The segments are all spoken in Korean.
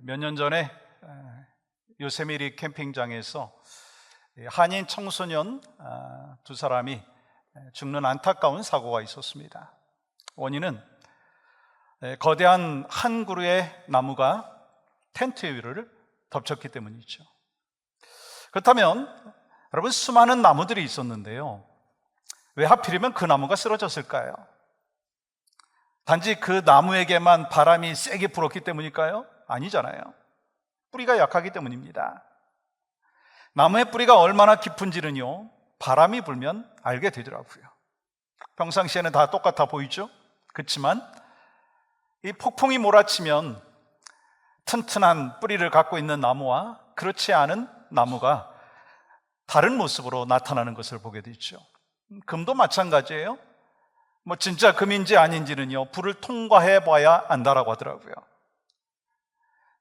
몇 년 전에 요세미리 캠핑장에서 한인 청소년 두 사람이 죽는 안타까운 사고가 있었습니다. 원인은 거대한 한 그루의 나무가 텐트 위를 덮쳤기 때문이죠. 그렇다면 여러분, 수많은 나무들이 있었는데요, 왜 하필이면 그 나무가 쓰러졌을까요? 단지 그 나무에게만 바람이 세게 불었기 때문일까요? 아니잖아요. 뿌리가 약하기 때문입니다. 나무의 뿌리가 얼마나 깊은지는요, 바람이 불면 알게 되더라고요. 평상시에는 다 똑같아 보이죠? 그렇지만 이 폭풍이 몰아치면 튼튼한 뿌리를 갖고 있는 나무와 그렇지 않은 나무가 다른 모습으로 나타나는 것을 보게 되죠. 금도 마찬가지예요. 진짜 금인지 아닌지는요, 불을 통과해 봐야 안다라고 하더라고요.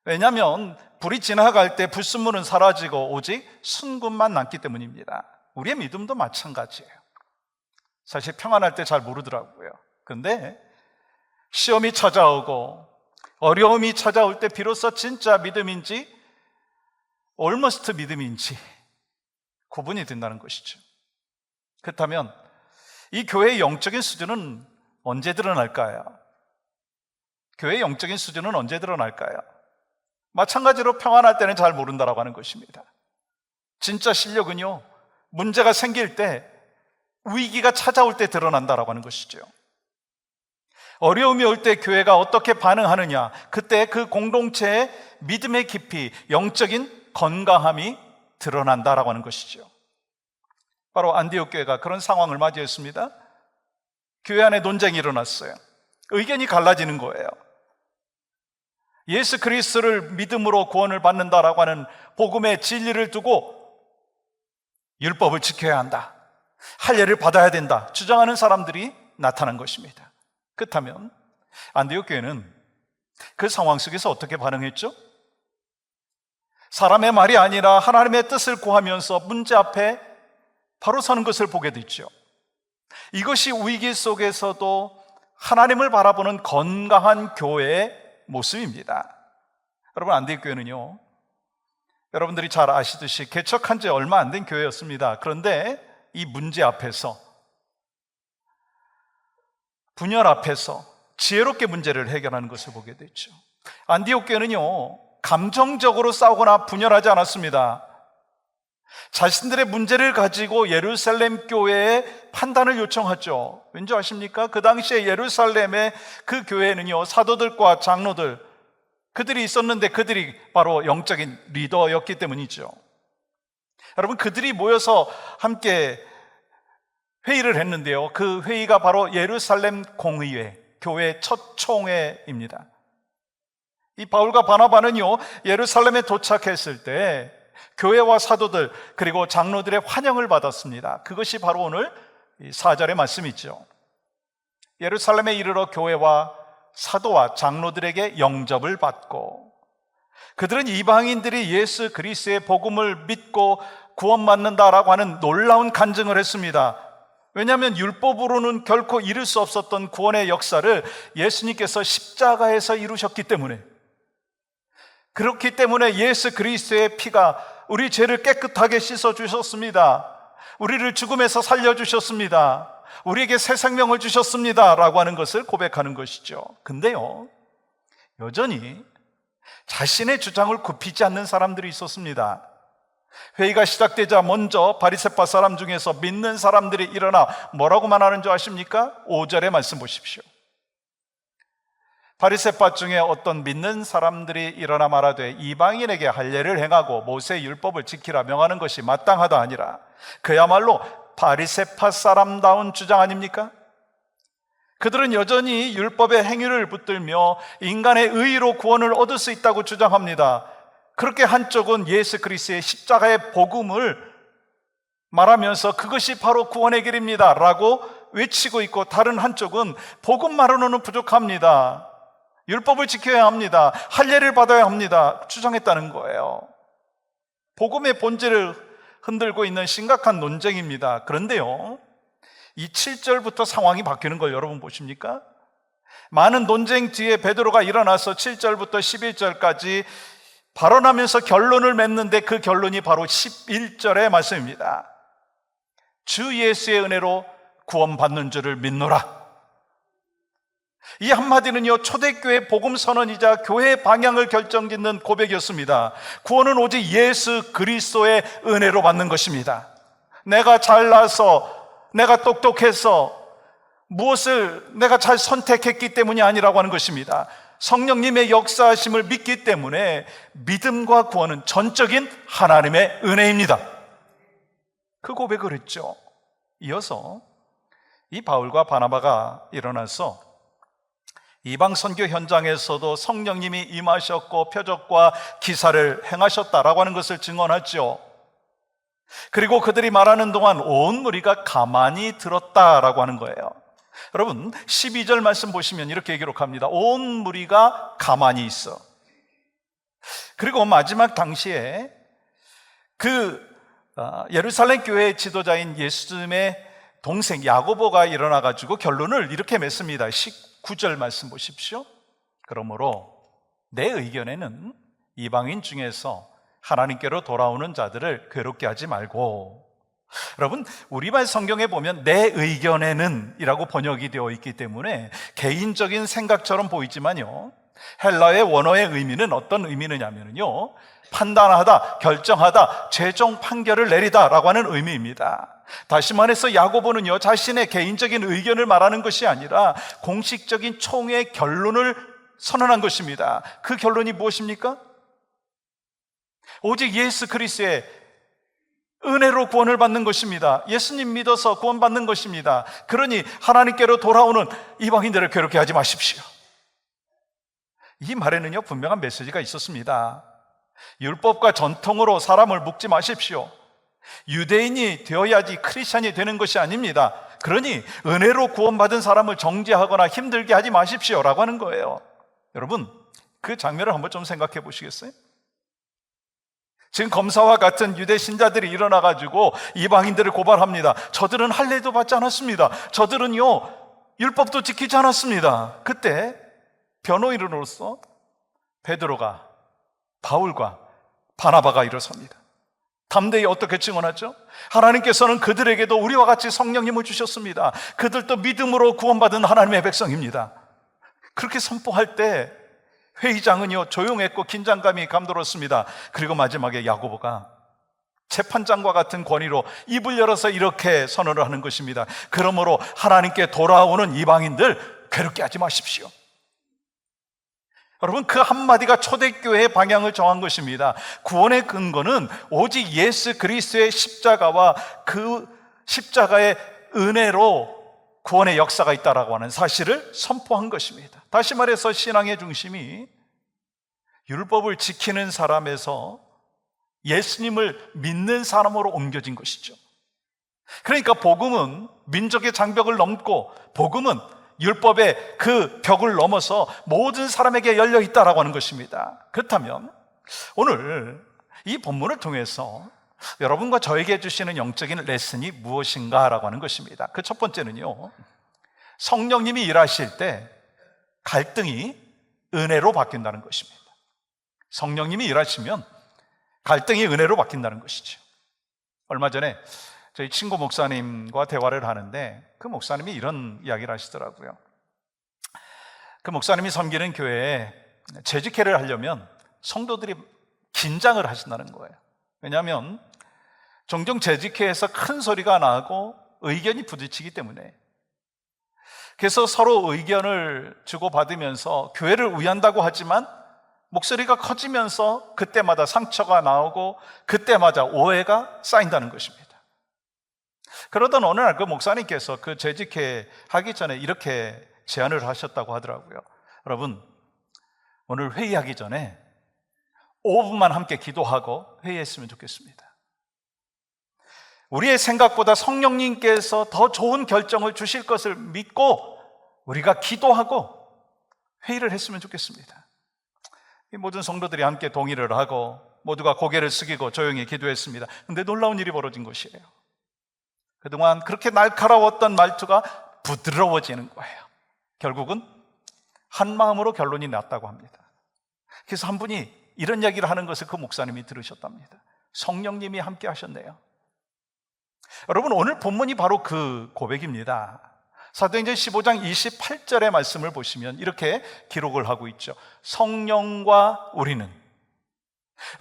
왜냐하면 불이 지나갈 때 불순물은 사라지고 오직 순금만 남기 때문입니다. 우리의 믿음도 마찬가지예요. 사실 평안할 때 잘 모르더라고요. 근데 시험이 찾아오고 어려움이 찾아올 때 비로소 진짜 믿음인지 almost 믿음인지 구분이 된다는 것이죠. 그렇다면 이 교회의 영적인 수준은 언제 드러날까요? 교회의 영적인 수준은 언제 드러날까요? 마찬가지로 평안할 때는 잘 모른다라고 하는 것입니다. 진짜 실력은요, 문제가 생길 때, 위기가 찾아올 때 드러난다라고 하는 것이죠. 어려움이 올 때 교회가 어떻게 반응하느냐, 그때 그 공동체의 믿음의 깊이, 영적인 건강함이 드러난다라고 하는 것이죠. 바로 안디옥 교회가 그런 상황을 맞이했습니다. 교회 안에 논쟁이 일어났어요. 의견이 갈라지는 거예요. 예수 그리스도를 믿음으로 구원을 받는다라고 하는 복음의 진리를 두고 율법을 지켜야 한다, 할례를 받아야 된다 주장하는 사람들이 나타난 것입니다. 그렇다면 안디옥 교회는 그 상황 속에서 어떻게 반응했죠? 사람의 말이 아니라 하나님의 뜻을 구하면서 문제 앞에 바로 서는 것을 보게 됐죠. 이것이 위기 속에서도 하나님을 바라보는 건강한 교회의 모습입니다. 여러분, 안디옥 교회는요, 여러분들이 잘 아시듯이 개척한 지 얼마 안 된 교회였습니다. 그런데 이 문제 앞에서, 분열 앞에서 지혜롭게 문제를 해결하는 것을 보게 됐죠. 안디옥 교회는요, 감정적으로 싸우거나 분열하지 않았습니다. 자신들의 문제를 가지고 예루살렘 교회에 판단을 요청하죠. 왠지 아십니까? 그 당시에 예루살렘의 그 교회는요, 사도들과 장로들, 그들이 있었는데 그들이 바로 영적인 리더였기 때문이죠. 여러분, 그들이 모여서 함께 회의를 했는데요, 그 회의가 바로 예루살렘 공의회, 교회 첫 총회입니다. 이 바울과 바나바는요, 예루살렘에 도착했을 때 교회와 사도들 그리고 장로들의 환영을 받았습니다. 그것이 바로 오늘 4절의 말씀이죠. 예루살렘에 이르러 교회와 사도와 장로들에게 영접을 받고, 그들은 이방인들이 예수 그리스도의 복음을 믿고 구원받는다라고 하는 놀라운 간증을 했습니다. 왜냐하면 율법으로는 결코 이룰 수 없었던 구원의 역사를 예수님께서 십자가에서 이루셨기 때문에, 그렇기 때문에 예수 그리스도의 피가 우리 죄를 깨끗하게 씻어주셨습니다. 우리를 죽음에서 살려주셨습니다. 우리에게 새 생명을 주셨습니다 라고 하는 것을 고백하는 것이죠. 근데요, 여전히 자신의 주장을 굽히지 않는 사람들이 있었습니다. 회의가 시작되자 먼저 바리새파 사람 중에서 믿는 사람들이 일어나 뭐라고 말하는 줄 아십니까? 5절의 말씀 보십시오. 바리새파 중에 어떤 믿는 사람들이 일어나 말하되 이방인에게 할례를 행하고 모세의 율법을 지키라 명하는 것이 마땅하다 아니라, 그야말로 바리새파 사람다운 주장 아닙니까? 그들은 여전히 율법의 행위를 붙들며 인간의 의로 구원을 얻을 수 있다고 주장합니다. 그렇게 한쪽은 예수 그리스도의 십자가의 복음을 말하면서 그것이 바로 구원의 길입니다 라고 외치고 있고, 다른 한쪽은 복음만으로는 부족합니다, 율법을 지켜야 합니다, 할례를 받아야 합니다 주장했다는 거예요. 복음의 본질을 흔들고 있는 심각한 논쟁입니다. 그런데요, 이 7절부터 상황이 바뀌는 걸 여러분 보십니까? 많은 논쟁 뒤에 베드로가 일어나서 7절부터 11절까지 발언하면서 결론을 맺는데 그 결론이 바로 11절의 말씀입니다. 주 예수의 은혜로 구원받는 줄을 믿노라. 이 한마디는요, 초대교회 복음 선언이자 교회의 방향을 결정짓는 고백이었습니다. 구원은 오직 예수 그리스도의 은혜로 받는 것입니다. 내가 잘나서, 내가 똑똑해서, 무엇을 내가 잘 선택했기 때문이 아니라고 하는 것입니다. 성령님의 역사하심을 믿기 때문에 믿음과 구원은 전적인 하나님의 은혜입니다. 그 고백을 했죠. 이어서 이 바울과 바나바가 일어나서 이방 선교 현장에서도 성령님이 임하셨고 표적과 기사를 행하셨다라고 하는 것을 증언하죠. 그리고 그들이 말하는 동안 온 무리가 가만히 들었다라고 하는 거예요. 여러분 12절 말씀 보시면 이렇게 기록합니다. 온 무리가 가만히 있어. 그리고 마지막 당시에 예루살렘 교회의 지도자인 예수님의 동생 야고보가 일어나가지고 결론을 이렇게 맺습니다. 19절 말씀 보십시오. 그러므로 내 의견에는 이방인 중에서 하나님께로 돌아오는 자들을 괴롭게 하지 말고, 여러분 우리말 성경에 보면 내 의견에는 이라고 번역이 되어 있기 때문에 개인적인 생각처럼 보이지만요, 헬라의 원어의 의미는 어떤 의미느냐면요, 판단하다, 결정하다, 최종 판결을 내리다 라고 하는 의미입니다. 다시 말해서 야고보는요, 자신의 개인적인 의견을 말하는 것이 아니라 공식적인 총회 결론을 선언한 것입니다. 그 결론이 무엇입니까? 오직 예수 그리스도의 은혜로 구원을 받는 것입니다. 예수님 믿어서 구원받는 것입니다. 그러니 하나님께로 돌아오는 이방인들을 괴롭게 하지 마십시오. 이 말에는요, 분명한 메시지가 있었습니다. 율법과 전통으로 사람을 묶지 마십시오. 유대인이 되어야지 크리스찬이 되는 것이 아닙니다. 그러니 은혜로 구원받은 사람을 정죄하거나 힘들게 하지 마십시오 라고 하는 거예요. 여러분 그 장면을 한번 좀 생각해 보시겠어요? 지금 검사와 같은 유대 신자들이 일어나가지고 이방인들을 고발합니다. 저들은 할례도 받지 않았습니다. 저들은요 율법도 지키지 않았습니다. 그때 변호인으로서 베드로가, 바울과 바나바가 일어섭니다. 담대히 어떻게 증언하죠? 하나님께서는 그들에게도 우리와 같이 성령님을 주셨습니다. 그들도 믿음으로 구원받은 하나님의 백성입니다. 그렇게 선포할 때 회의장은요 조용했고 긴장감이 감돌았습니다. 그리고 마지막에 야고보가 재판장과 같은 권위로 입을 열어서 이렇게 선언을 하는 것입니다. 그러므로 하나님께 돌아오는 이방인들 괴롭게 하지 마십시오. 여러분 그 한마디가 초대교회의 방향을 정한 것입니다. 구원의 근거는 오직 예수 그리스도의 십자가와 그 십자가의 은혜로 구원의 역사가 있다라고 하는 사실을 선포한 것입니다. 다시 말해서 신앙의 중심이 율법을 지키는 사람에서 예수님을 믿는 사람으로 옮겨진 것이죠. 그러니까 복음은 민족의 장벽을 넘고 복음은 율법의 그 벽을 넘어서 모든 사람에게 열려 있다라고 하는 것입니다. 그렇다면 오늘 이 본문을 통해서 여러분과 저에게 주시는 영적인 레슨이 무엇인가라고 하는 것입니다. 그 첫 번째는요, 성령님이 일하실 때 갈등이 은혜로 바뀐다는 것입니다. 성령님이 일하시면 갈등이 은혜로 바뀐다는 것이죠. 얼마 전에 저희 친구 목사님과 대화를 하는데 그 목사님이 이런 이야기를 하시더라고요. 그 목사님이 섬기는 교회에 재직회를 하려면 성도들이 긴장을 하신다는 거예요. 왜냐하면 종종 재직회에서 큰 소리가 나고 의견이 부딪히기 때문에. 그래서 서로 의견을 주고받으면서 교회를 위한다고 하지만 목소리가 커지면서 그때마다 상처가 나오고 그때마다 오해가 쌓인다는 것입니다. 그러던 어느 날 그 목사님께서 그 재직회 하기 전에 이렇게 제안을 하셨다고 하더라고요. 여러분, 오늘 회의하기 전에 5분만 함께 기도하고 회의했으면 좋겠습니다. 우리의 생각보다 성령님께서 더 좋은 결정을 주실 것을 믿고 우리가 기도하고 회의를 했으면 좋겠습니다. 이 모든 성도들이 함께 동의를 하고 모두가 고개를 숙이고 조용히 기도했습니다. 근데 놀라운 일이 벌어진 것이에요. 그동안 그렇게 날카로웠던 말투가 부드러워지는 거예요. 결국은 한 마음으로 결론이 났다고 합니다. 그래서 한 분이 이런 이야기를 하는 것을 그 목사님이 들으셨답니다. 성령님이 함께 하셨네요. 여러분, 오늘 본문이 바로 그 고백입니다. 사도행전 15장 28절의 말씀을 보시면 이렇게 기록을 하고 있죠. 성령과 우리는.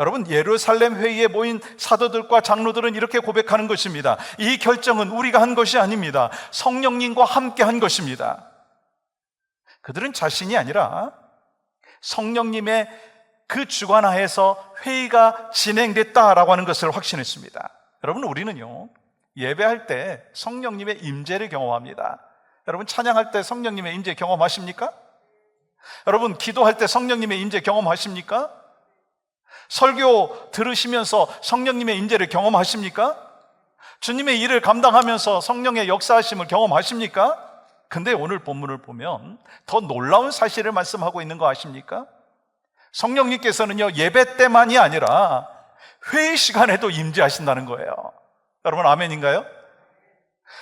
여러분, 예루살렘 회의에 모인 사도들과 장로들은 이렇게 고백하는 것입니다. 이 결정은 우리가 한 것이 아닙니다. 성령님과 함께 한 것입니다. 그들은 자신이 아니라 성령님의 그 주관하에서 회의가 진행됐다라고 하는 것을 확신했습니다. 여러분, 우리는요, 예배할 때 성령님의 임재를 경험합니다. 여러분, 찬양할 때 성령님의 임재 경험하십니까? 여러분, 기도할 때 성령님의 임재 경험하십니까? 설교 들으시면서 성령님의 임재를 경험하십니까? 주님의 일을 감당하면서 성령의 역사하심을 경험하십니까? 근데 오늘 본문을 보면 더 놀라운 사실을 말씀하고 있는 거 아십니까? 성령님께서는요, 예배 때만이 아니라 회의 시간에도 임재하신다는 거예요. 여러분, 아멘인가요?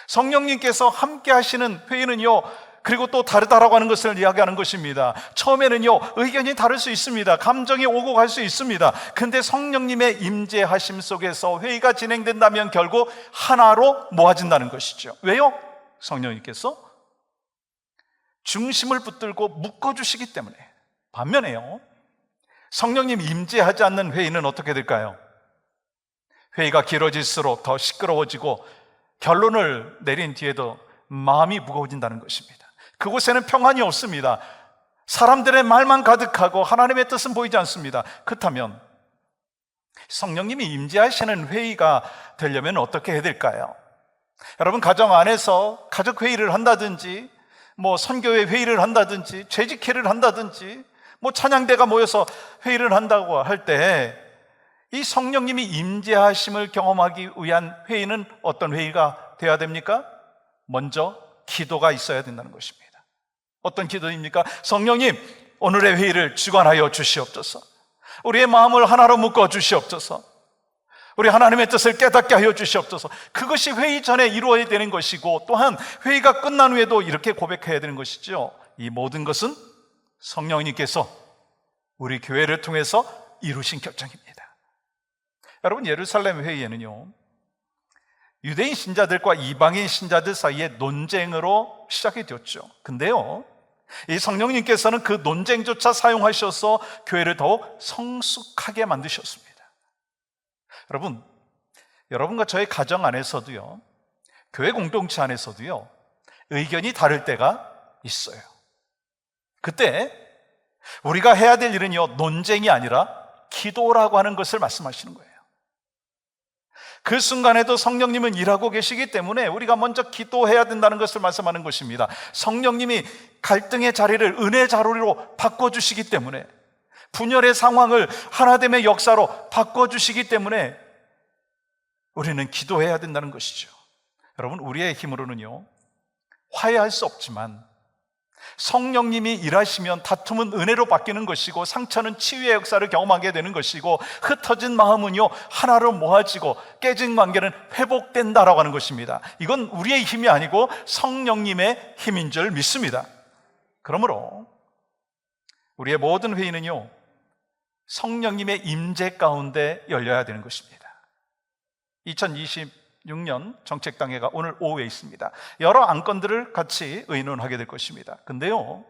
성령님께서 함께 하시는 회의는요, 그리고 또 다르다라고 하는 것을 이야기하는 것입니다. 처음에는요, 의견이 다를 수 있습니다. 감정이 오고 갈 수 있습니다. 근데 성령님의 임재하심 속에서 회의가 진행된다면 결국 하나로 모아진다는 것이죠. 왜요? 성령님께서 중심을 붙들고 묶어주시기 때문에. 반면에요, 성령님 임재하지 않는 회의는 어떻게 될까요? 회의가 길어질수록 더 시끄러워지고 결론을 내린 뒤에도 마음이 무거워진다는 것입니다. 그곳에는 평안이 없습니다. 사람들의 말만 가득하고 하나님의 뜻은 보이지 않습니다. 그렇다면 성령님이 임재하시는 회의가 되려면 어떻게 해야 될까요? 여러분, 가정 안에서 가족 회의를 한다든지, 선교회 회의를 한다든지, 재직회를 한다든지, 찬양대가 모여서 회의를 한다고 할 때 이 성령님이 임재하심을 경험하기 위한 회의는 어떤 회의가 되어야 됩니까? 먼저 기도가 있어야 된다는 것입니다. 어떤 기도입니까? 성령님, 오늘의 회의를 주관하여 주시옵소서. 우리의 마음을 하나로 묶어 주시옵소서. 우리 하나님의 뜻을 깨닫게 하여 주시옵소서. 그것이 회의 전에 이루어야 되는 것이고, 또한 회의가 끝난 후에도 이렇게 고백해야 되는 것이죠. 이 모든 것은 성령님께서 우리 교회를 통해서 이루신 결정입니다. 여러분, 예루살렘 회의에는요, 유대인 신자들과 이방인 신자들 사이의 논쟁으로 시작이 되었죠. 근데요, 이 성령님께서는 그 논쟁조차 사용하셔서 교회를 더욱 성숙하게 만드셨습니다. 여러분, 여러분과 저의 가정 안에서도요, 교회 공동체 안에서도요, 의견이 다를 때가 있어요. 그때 우리가 해야 될 일은요, 논쟁이 아니라 기도라고 하는 것을 말씀하시는 거예요. 그 순간에도 성령님은 일하고 계시기 때문에 우리가 먼저 기도해야 된다는 것을 말씀하는 것입니다. 성령님이 갈등의 자리를 은혜의 자리로 바꿔주시기 때문에, 분열의 상황을 하나됨의 역사로 바꿔주시기 때문에 우리는 기도해야 된다는 것이죠. 여러분, 우리의 힘으로는요, 화해할 수 없지만 성령님이 일하시면 다툼은 은혜로 바뀌는 것이고, 상처는 치유의 역사를 경험하게 되는 것이고, 흩어진 마음은요, 하나로 모아지고 깨진 관계는 회복된다라고 하는 것입니다. 이건 우리의 힘이 아니고 성령님의 힘인 줄 믿습니다. 그러므로 우리의 모든 회의는요, 성령님의 임재 가운데 열려야 되는 것입니다. 2026년 정책당회가 오늘 오후에 있습니다. 여러 안건들을 같이 의논하게 될 것입니다. 근데요,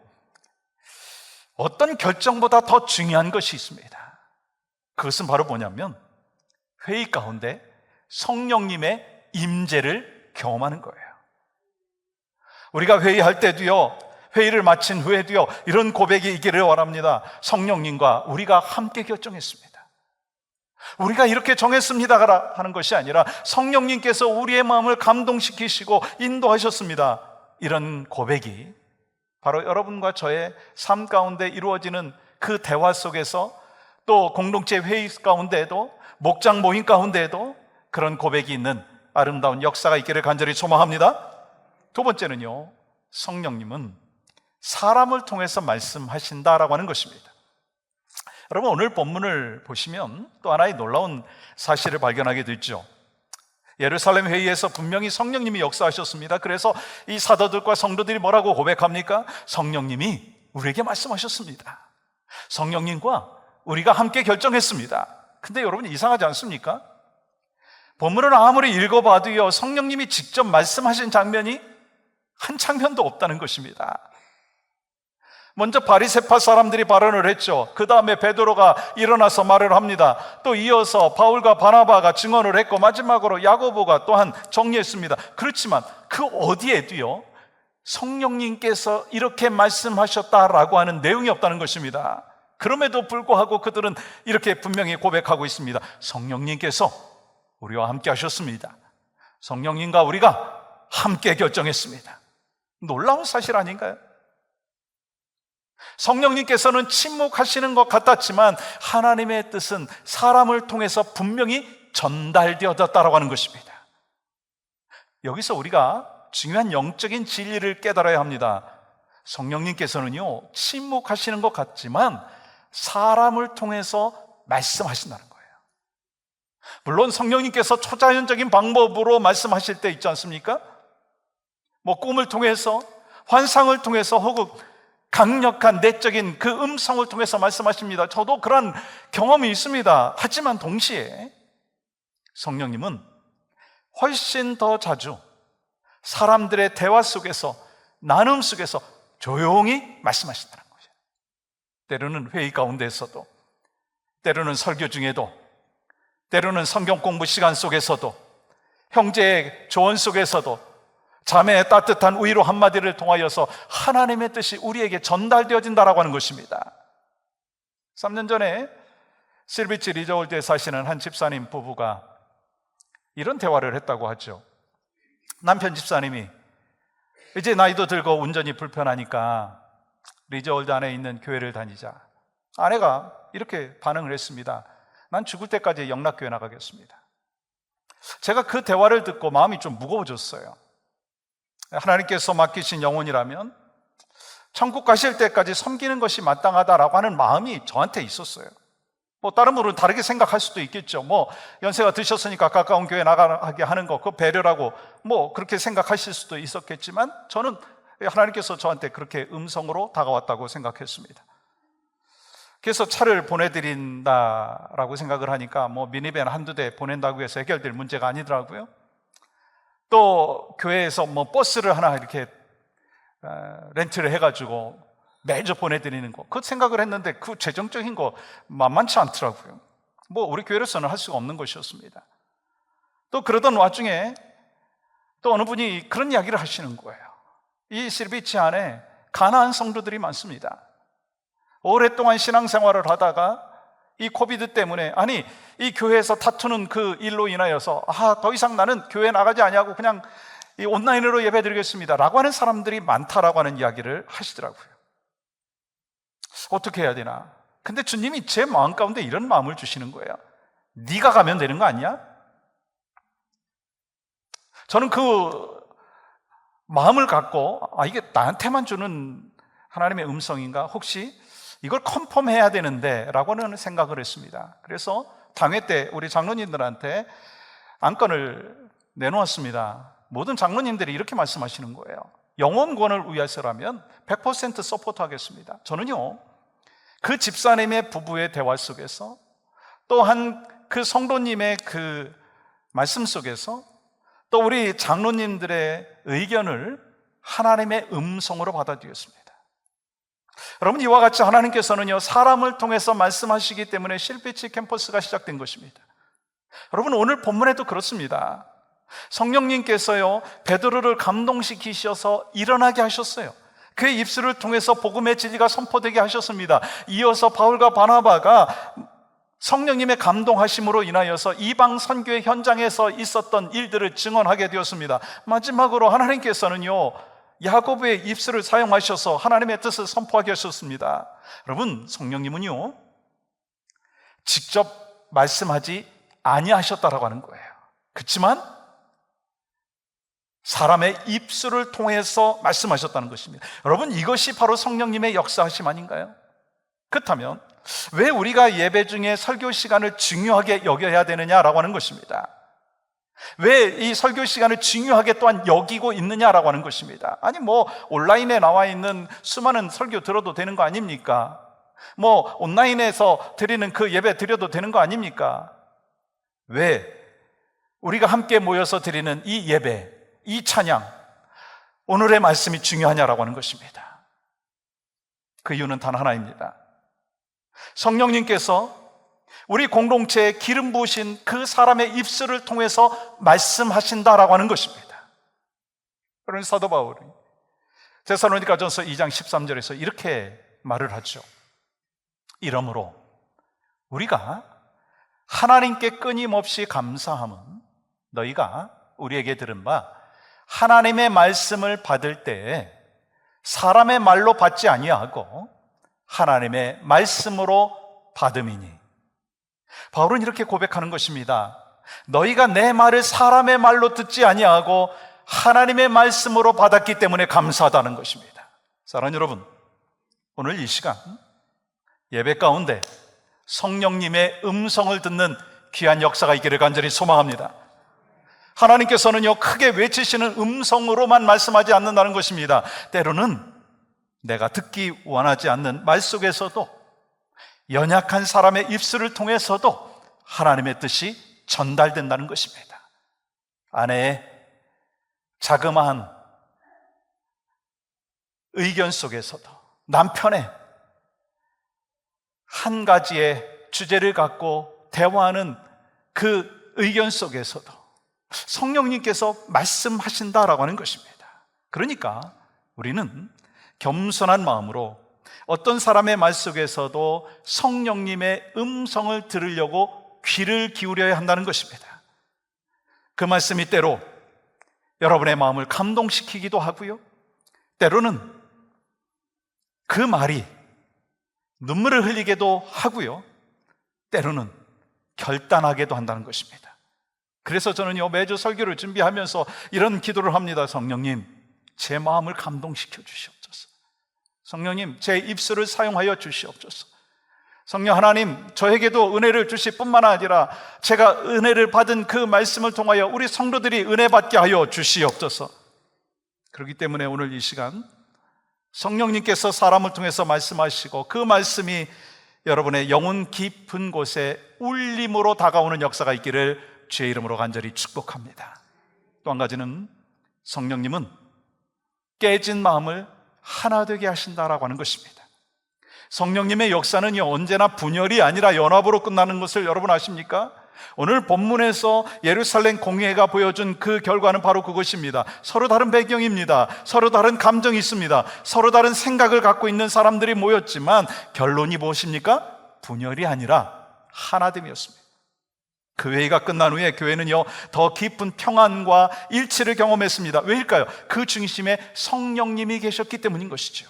어떤 결정보다 더 중요한 것이 있습니다. 그것은 바로 뭐냐면 회의 가운데 성령님의 임재를 경험하는 거예요. 우리가 회의할 때도요, 회의를 마친 후에도요, 이런 고백이 있기를 원합니다. 성령님과 우리가 함께 결정했습니다. 우리가 이렇게 정했습니다 하는 것이 아니라 성령님께서 우리의 마음을 감동시키시고 인도하셨습니다. 이런 고백이 바로 여러분과 저의 삶 가운데 이루어지는 그 대화 속에서, 또 공동체 회의 가운데에도, 목장 모임 가운데에도 그런 고백이 있는 아름다운 역사가 있기를 간절히 소망합니다. 두 번째는요, 성령님은 사람을 통해서 말씀하신다라고 하는 것입니다. 여러분, 오늘 본문을 보시면 또 하나의 놀라운 사실을 발견하게 되죠. 예루살렘 회의에서 분명히 성령님이 역사하셨습니다. 그래서 이 사도들과 성도들이 뭐라고 고백합니까? 성령님이 우리에게 말씀하셨습니다. 성령님과 우리가 함께 결정했습니다. 근데 여러분 이상하지 않습니까? 본문을 아무리 읽어봐도요, 성령님이 직접 말씀하신 장면이 한 장면도 없다는 것입니다. 먼저 바리새파 사람들이 발언을 했죠. 그 다음에 베드로가 일어나서 말을 합니다. 또 이어서 바울과 바나바가 증언을 했고, 마지막으로 야고보가 또한 정리했습니다. 그렇지만 그 어디에도요, 성령님께서 이렇게 말씀하셨다라고 하는 내용이 없다는 것입니다. 그럼에도 불구하고 그들은 이렇게 분명히 고백하고 있습니다. 성령님께서 우리와 함께 하셨습니다. 성령님과 우리가 함께 결정했습니다. 놀라운 사실 아닌가요? 성령님께서는 침묵하시는 것 같았지만 하나님의 뜻은 사람을 통해서 분명히 전달되어졌다고 하는 것입니다. 여기서 우리가 중요한 영적인 진리를 깨달아야 합니다. 성령님께서는요, 침묵하시는 것 같지만 사람을 통해서 말씀하신다는 거예요. 물론 성령님께서 초자연적인 방법으로 말씀하실 때 있지 않습니까? 꿈을 통해서, 환상을 통해서, 혹은 강력한 내적인 그 음성을 통해서 말씀하십니다. 저도 그런 경험이 있습니다. 하지만 동시에 성령님은 훨씬 더 자주 사람들의 대화 속에서, 나눔 속에서 조용히 말씀하신다는 거죠. 때로는 회의 가운데에서도, 때로는 설교 중에도, 때로는 성경 공부 시간 속에서도, 형제의 조언 속에서도, 자매의 따뜻한 위로 한마디를 통하여서 하나님의 뜻이 우리에게 전달되어진다라고 하는 것입니다. 3년 전에 실비치 리저월드에 사시는 한 집사님 부부가 이런 대화를 했다고 하죠. 남편 집사님이 이제 나이도 들고 운전이 불편하니까 리저월드 안에 있는 교회를 다니자. 아내가 이렇게 반응을 했습니다. 난 죽을 때까지 영락교회 나가겠습니다. 제가 그 대화를 듣고 마음이 좀 무거워졌어요. 하나님께서 맡기신 영혼이라면 천국 가실 때까지 섬기는 것이 마땅하다라고 하는 마음이 저한테 있었어요. 다른 분은 다르게 생각할 수도 있겠죠. 연세가 드셨으니까 가까운 교회 나가게 하는 거, 그 배려라고 그렇게 생각하실 수도 있었겠지만 저는 하나님께서 저한테 그렇게 음성으로 다가왔다고 생각했습니다. 그래서 차를 보내드린다라고 생각을 하니까 미니밴 한두 대 보낸다고 해서 해결될 문제가 아니더라고요. 또 교회에서 버스를 하나 이렇게 렌트를 해가지고 매주 보내드리는 거, 그 생각을 했는데 그 재정적인 거 만만치 않더라고요. 우리 교회로서는 할 수가 없는 것이었습니다. 또 그러던 와중에 또 어느 분이 그런 이야기를 하시는 거예요. 이 실비치 안에 가나안 성도들이 많습니다. 오랫동안 신앙생활을 하다가 이 코비드 때문에, 이 교회에서 다투는 그 일로 인하여서 더 이상 나는 교회 나가지 아니하고 그냥 이 온라인으로 예배드리겠습니다 라고 하는 사람들이 많다라고 하는 이야기를 하시더라고요. 어떻게 해야 되나? 근데 주님이 제 마음 가운데 이런 마음을 주시는 거예요. 네가 가면 되는 거 아니야? 저는 그 마음을 갖고 이게 나한테만 주는 하나님의 음성인가? 혹시 이걸 컨펌해야 되는데 라고는 생각을 했습니다. 그래서 당회 때 우리 장로님들한테 안건을 내놓았습니다. 모든 장로님들이 이렇게 말씀하시는 거예요. 영혼권을 위해서라면 100% 서포트하겠습니다. 저는요, 그 집사님의 부부의 대화 속에서, 또한 그 성도님의 그 말씀 속에서, 또 우리 장로님들의 의견을 하나님의 음성으로 받아들였습니다. 여러분, 이와 같이 하나님께서는요, 사람을 통해서 말씀하시기 때문에 실비치 캠퍼스가 시작된 것입니다. 여러분, 오늘 본문에도 그렇습니다. 성령님께서요, 베드로를 감동시키셔서 일어나게 하셨어요. 그의 입술을 통해서 복음의 진리가 선포되게 하셨습니다. 이어서 바울과 바나바가 성령님의 감동하심으로 인하여서 이방 선교의 현장에서 있었던 일들을 증언하게 되었습니다. 마지막으로 하나님께서는요, 야고보의 입술을 사용하셔서 하나님의 뜻을 선포하게 하셨습니다. 여러분, 성령님은요, 직접 말씀하지 아니하셨다라고 하는 거예요. 그렇지만 사람의 입술을 통해서 말씀하셨다는 것입니다. 여러분, 이것이 바로 성령님의 역사하심 아닌가요? 그렇다면 왜 우리가 예배 중에 설교 시간을 중요하게 여겨야 되느냐라고 하는 것입니다. 왜 이 설교 시간을 중요하게 또한 여기고 있느냐라고 하는 것입니다. 아니 온라인에 나와 있는 수많은 설교 들어도 되는 거 아닙니까? 온라인에서 드리는 그 예배 드려도 되는 거 아닙니까? 왜 우리가 함께 모여서 드리는 이 예배, 이 찬양, 오늘의 말씀이 중요하냐라고 하는 것입니다. 그 이유는 단 하나입니다. 성령님께서 우리 공동체에 기름 부으신 그 사람의 입술을 통해서 말씀하신다라고 하는 것입니다. 그러니 사도 바울이 데살로니가전서 2장 13절에서 이렇게 말을 하죠. 이러므로 우리가 하나님께 끊임없이 감사함은 너희가 우리에게 들은 바 하나님의 말씀을 받을 때에 사람의 말로 받지 아니하고 하나님의 말씀으로 받음이니. 바울은 이렇게 고백하는 것입니다. 너희가 내 말을 사람의 말로 듣지 아니하고 하나님의 말씀으로 받았기 때문에 감사하다는 것입니다. 사랑하는 여러분, 오늘 이 시간 예배 가운데 성령님의 음성을 듣는 귀한 역사가 있기를 간절히 소망합니다. 하나님께서는요, 크게 외치시는 음성으로만 말씀하지 않는다는 것입니다. 때로는 내가 듣기 원하지 않는 말 속에서도, 연약한 사람의 입술을 통해서도 하나님의 뜻이 전달된다는 것입니다. 아내의 자그마한 의견 속에서도, 남편의 한 가지의 주제를 갖고 대화하는 그 의견 속에서도 성령님께서 말씀하신다라고 하는 것입니다. 그러니까 우리는 겸손한 마음으로 어떤 사람의 말 속에서도 성령님의 음성을 들으려고 귀를 기울여야 한다는 것입니다. 그 말씀이 때로 여러분의 마음을 감동시키기도 하고요, 때로는 그 말이 눈물을 흘리게도 하고요, 때로는 결단하게도 한다는 것입니다. 그래서 저는요, 매주 설교를 준비하면서 이런 기도를 합니다. 성령님, 제 마음을 감동시켜 주시옵소서. 성령님, 제 입술을 사용하여 주시옵소서. 성령 하나님, 저에게도 은혜를 주실 뿐만 아니라 제가 은혜를 받은 그 말씀을 통하여 우리 성도들이 은혜 받게 하여 주시옵소서. 그렇기 때문에 오늘 이 시간 성령님께서 사람을 통해서 말씀하시고 그 말씀이 여러분의 영혼 깊은 곳에 울림으로 다가오는 역사가 있기를 주의 이름으로 간절히 축복합니다. 또 한 가지는 성령님은 깨진 마음을 하나 되게 하신다라고 하는 것입니다. 성령님의 역사는요, 언제나 분열이 아니라 연합으로 끝나는 것을 여러분 아십니까? 오늘 본문에서 예루살렘 공회가 보여준 그 결과는 바로 그것입니다. 서로 다른 배경입니다. 서로 다른 감정이 있습니다. 서로 다른 생각을 갖고 있는 사람들이 모였지만 결론이 무엇입니까? 분열이 아니라 하나됨이었습니다. 그 회의가 끝난 후에 교회는요, 더 깊은 평안과 일치를 경험했습니다. 왜일까요? 그 중심에 성령님이 계셨기 때문인 것이죠.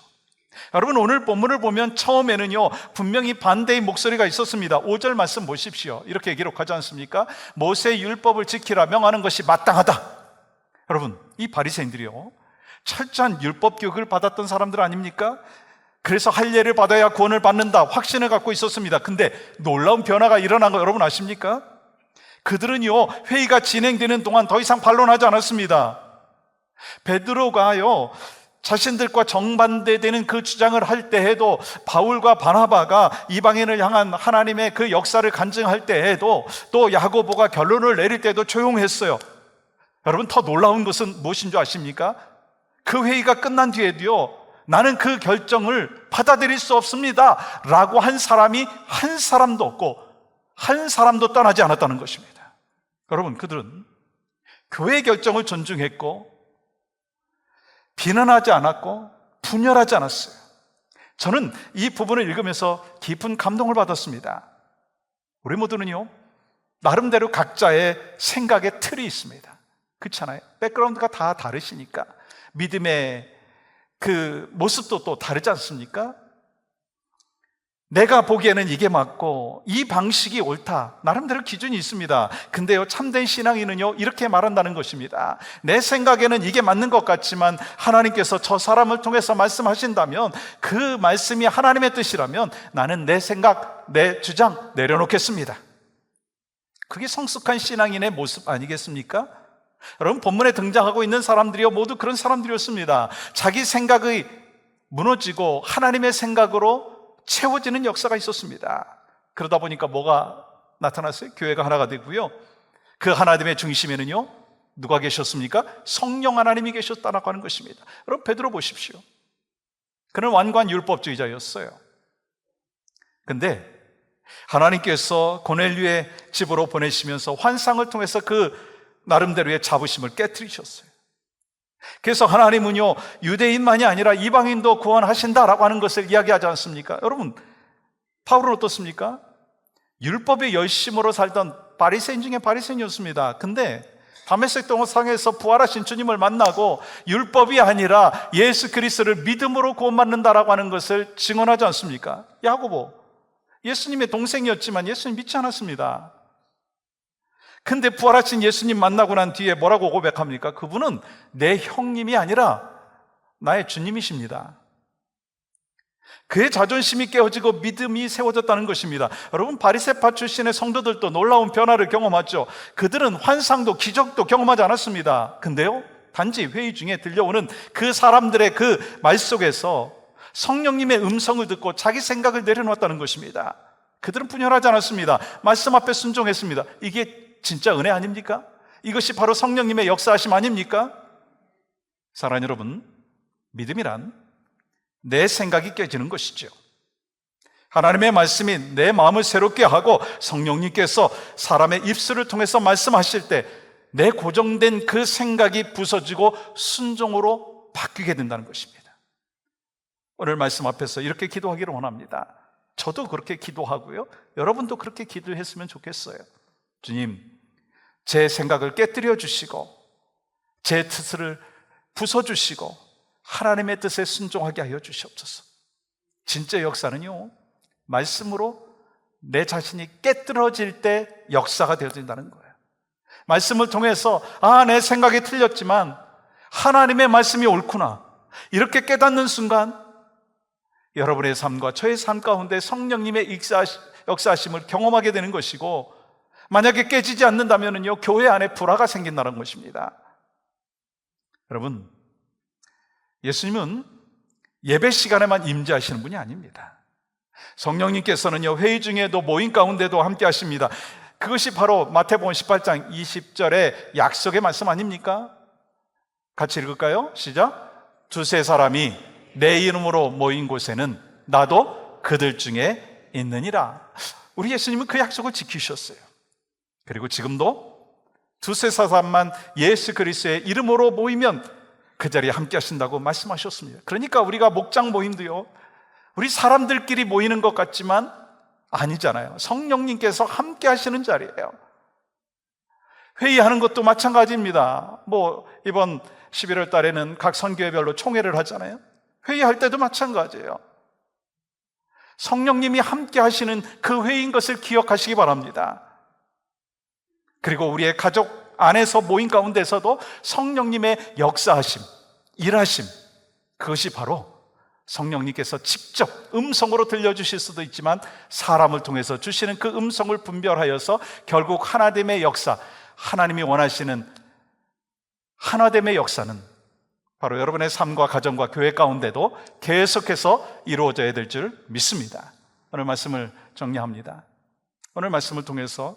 여러분, 오늘 본문을 보면 처음에는요, 분명히 반대의 목소리가 있었습니다. 5절 말씀 보십시오. 이렇게 기록하지 않습니까? 모세의 율법을 지키라 명하는 것이 마땅하다. 여러분, 이 바리새인들이요, 철저한 율법 교육을 받았던 사람들 아닙니까? 그래서 할례를 받아야 구원을 받는다 확신을 갖고 있었습니다. 근데 놀라운 변화가 일어난 거 여러분 아십니까? 그들은요, 회의가 진행되는 동안 더 이상 반론하지 않았습니다. 베드로가요, 자신들과 정반대되는 그 주장을 할 때에도, 바울과 바나바가 이방인을 향한 하나님의 그 역사를 간증할 때에도, 또 야고보가 결론을 내릴 때도 조용했어요. 여러분, 더 놀라운 것은 무엇인 줄 아십니까? 그 회의가 끝난 뒤에도요, 나는 그 결정을 받아들일 수 없습니다 라고 한 사람이 한 사람도 없고 한 사람도 떠나지 않았다는 것입니다. 여러분, 그들은 교회의 결정을 존중했고 비난하지 않았고 분열하지 않았어요. 저는 이 부분을 읽으면서 깊은 감동을 받았습니다. 우리 모두는요, 나름대로 각자의 생각의 틀이 있습니다. 그렇잖아요. 백그라운드가 다 다르시니까 믿음의 그 모습도 또 다르지 않습니까? 내가 보기에는 이게 맞고 이 방식이 옳다, 나름대로 기준이 있습니다. 근데요, 참된 신앙인은요, 이렇게 말한다는 것입니다. 내 생각에는 이게 맞는 것 같지만 하나님께서 저 사람을 통해서 말씀하신다면, 그 말씀이 하나님의 뜻이라면 나는 내 생각, 내 주장 내려놓겠습니다. 그게 성숙한 신앙인의 모습 아니겠습니까? 여러분, 본문에 등장하고 있는 사람들이요 모두 그런 사람들이었습니다. 자기 생각이 무너지고 하나님의 생각으로 채워지는 역사가 있었습니다. 그러다 보니까 뭐가 나타났어요? 교회가 하나가 되고요, 그 하나님의 중심에는요 누가 계셨습니까? 성령 하나님이 계셨다라고 하는 것입니다. 여러분, 베드로 보십시오. 그는 완고한 율법주의자였어요. 근데 하나님께서 고넬료의 집으로 보내시면서 환상을 통해서 그 나름대로의 자부심을 깨트리셨어요. 그래서 하나님은요 유대인만이 아니라 이방인도 구원하신다라고 하는 것을 이야기하지 않습니까? 여러분, 바울은 어떻습니까? 율법의 열심으로 살던 바리새인 중에 바리새인이었습니다. 근데 다메섹 동상에서 부활하신 주님을 만나고 율법이 아니라 예수 그리스도를 믿음으로 구원받는다라고 하는 것을 증언하지 않습니까? 야고보, 예수님의 동생이었지만 예수님 믿지 않았습니다. 근데 부활하신 예수님 만나고 난 뒤에 뭐라고 고백합니까? 그분은 내 형님이 아니라 나의 주님이십니다. 그의 자존심이 깨어지고 믿음이 세워졌다는 것입니다. 여러분, 바리새파 출신의 성도들도 놀라운 변화를 경험하죠. 그들은 환상도 기적도 경험하지 않았습니다. 근데요, 단지 회의 중에 들려오는 그 사람들의 그 말 속에서 성령님의 음성을 듣고 자기 생각을 내려놓았다는 것입니다. 그들은 분열하지 않았습니다. 말씀 앞에 순종했습니다. 이게 진짜 은혜 아닙니까? 이것이 바로 성령님의 역사하심 아닙니까? 사랑하는 여러분, 믿음이란 내 생각이 깨지는 것이죠. 하나님의 말씀이 내 마음을 새롭게 하고 성령님께서 사람의 입술을 통해서 말씀하실 때 내 고정된 그 생각이 부서지고 순종으로 바뀌게 된다는 것입니다. 오늘 말씀 앞에서 이렇게 기도하기를 원합니다. 저도 그렇게 기도하고요, 여러분도 그렇게 기도했으면 좋겠어요. 주님, 제 생각을 깨뜨려 주시고 제 뜻을 부숴주시고 하나님의 뜻에 순종하게 하여 주시옵소서. 진짜 역사는요 말씀으로 내 자신이 깨뜨려질 때 역사가 되어진다는 거예요. 말씀을 통해서 내 생각이 틀렸지만 하나님의 말씀이 옳구나, 이렇게 깨닫는 순간 여러분의 삶과 저의 삶 가운데 성령님의 역사하심을 경험하게 되는 것이고, 만약에 깨지지 않는다면요 교회 안에 불화가 생긴다는 것입니다. 여러분, 예수님은 예배 시간에만 임재하시는 분이 아닙니다. 성령님께서는요 회의 중에도 모임 가운데도 함께 하십니다. 그것이 바로 마태복음 18장 20절의 약속의 말씀 아닙니까? 같이 읽을까요? 시작. 두세 사람이 내 이름으로 모인 곳에는 나도 그들 중에 있느니라. 우리 예수님은 그 약속을 지키셨어요. 그리고 지금도 두세 사람만 예수 그리스도의 이름으로 모이면 그 자리에 함께 하신다고 말씀하셨습니다. 그러니까 우리가 목장 모임도요 우리 사람들끼리 모이는 것 같지만 아니잖아요. 성령님께서 함께 하시는 자리예요. 회의하는 것도 마찬가지입니다. 이번 11월 달에는 각 선교회별로 총회를 하잖아요. 회의할 때도 마찬가지예요. 성령님이 함께 하시는 그 회의인 것을 기억하시기 바랍니다. 그리고 우리의 가족 안에서 모임 가운데서도 성령님의 역사하심, 일하심, 그것이 바로 성령님께서 직접 음성으로 들려주실 수도 있지만 사람을 통해서 주시는 그 음성을 분별하여서 결국 하나됨의 역사, 하나님이 원하시는 하나됨의 역사는 바로 여러분의 삶과 가정과 교회 가운데도 계속해서 이루어져야 될 줄 믿습니다. 오늘 말씀을 정리합니다. 오늘 말씀을 통해서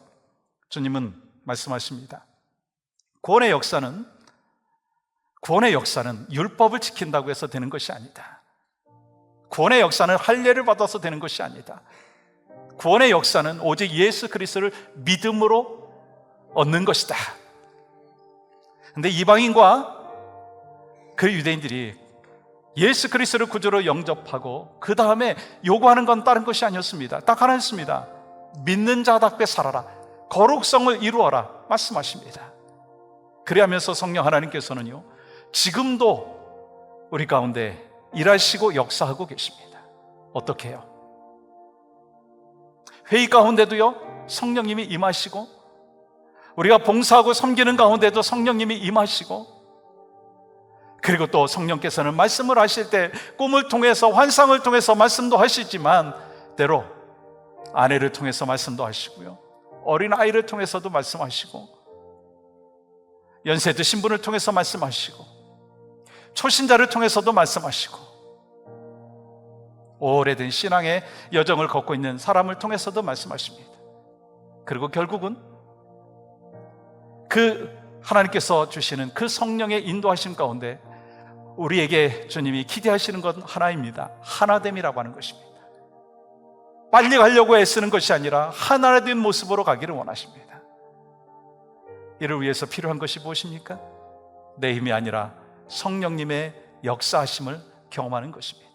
주님은 말씀하십니다. 구원의 역사는 율법을 지킨다고 해서 되는 것이 아니다. 구원의 역사는 할례를 받아서 되는 것이 아니다. 구원의 역사는 오직 예수 그리스도를 믿음으로 얻는 것이다. 그런데 이방인과 그 유대인들이 예수 그리스도를 구주로 영접하고 그 다음에 요구하는 건 다른 것이 아니었습니다. 딱 하나였습니다. 믿는 자답게 살아라, 거룩성을 이루어라 말씀하십니다. 그리하면서 성령 하나님께서는요 지금도 우리 가운데 일하시고 역사하고 계십니다. 어떻게 해요? 회의 가운데도요 성령님이 임하시고, 우리가 봉사하고 섬기는 가운데도 성령님이 임하시고, 그리고 또 성령께서는 말씀을 하실 때 꿈을 통해서 환상을 통해서 말씀도 하시지만 때로 아내를 통해서 말씀도 하시고요, 어린아이를 통해서도 말씀하시고, 연세 드신 분을 통해서 말씀하시고, 초신자를 통해서도 말씀하시고, 오래된 신앙의 여정을 걷고 있는 사람을 통해서도 말씀하십니다. 그리고 결국은 그 하나님께서 주시는 그 성령의 인도하심 가운데 우리에게 주님이 기대하시는 건 하나입니다. 하나됨이라고 하는 것입니다. 빨리 가려고 애쓰는 것이 아니라 하나된 모습으로 가기를 원하십니다. 이를 위해서 필요한 것이 무엇입니까? 내 힘이 아니라 성령님의 역사하심을 경험하는 것입니다.